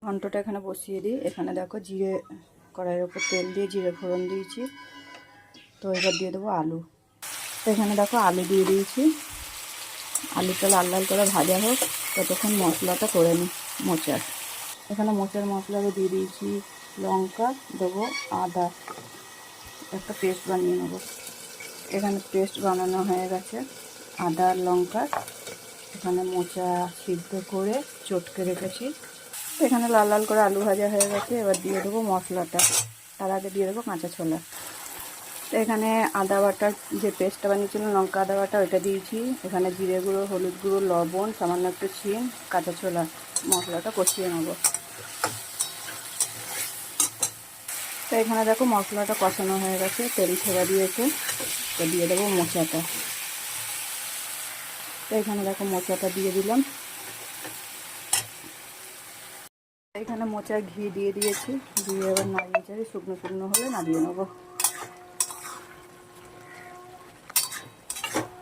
ঘন্টটা এখানে বসিয়ে দিই। এখানে দেখো জিরে, কড়াইয়ের ওপর তেল দিয়ে জিরে ফোড়ন দিয়েছি। তো এবার দিয়ে দেবো আলু। তো এখানে দেখো আলু দিয়ে দিয়েছি। আলুটা লাল লাল করে ভাজা হোক, ততক্ষণ মশলাটা করে নিই মোচার। এখানে মোচার মশলাও দিয়ে দিয়েছি। লঙ্কা দেবো, আদা, একটা পেস্ট বানিয়ে নেবো। এখানে পেস্ট বানানো হয়ে গেছে আদা আর লঙ্কার। এখানে মোচা সিদ্ধ করে চটকে রেখেছি। এখানে লাল লাল করে আলু ভাজা হয়ে গেছে। এবার দিয়ে দেবো মশলাটা। তার আগে দিয়ে দেবো কাঁচা ছোলা। তো এখানে আদা বাটার যে পেস্টটা বানিয়েছিলাম, লঙ্কা আদা বাটা, ওইটা দিয়েছি। এখানে জিরে গুঁড়ো, হলুদ গুঁড়ো, লবণ, সামান্য একটু চিনি, কাঁচা ছোলা, মশলাটা কষিয়ে নেব। তো এখানে দেখো মশলাটা কষানো হয়ে গেছে, তেল ছেড়ে দিয়েছে। তো দিয়ে দেবো মোচাটা। তো এখানে দেখো মোচাটা দিয়ে দিলাম। এখানে মোচায় ঘি দিয়ে দিয়েছি। দিয়ে এবার নাড়িয়ে চাড়িয়ে শুকনো শুকনো হলে নাড়িয়ে নেবো।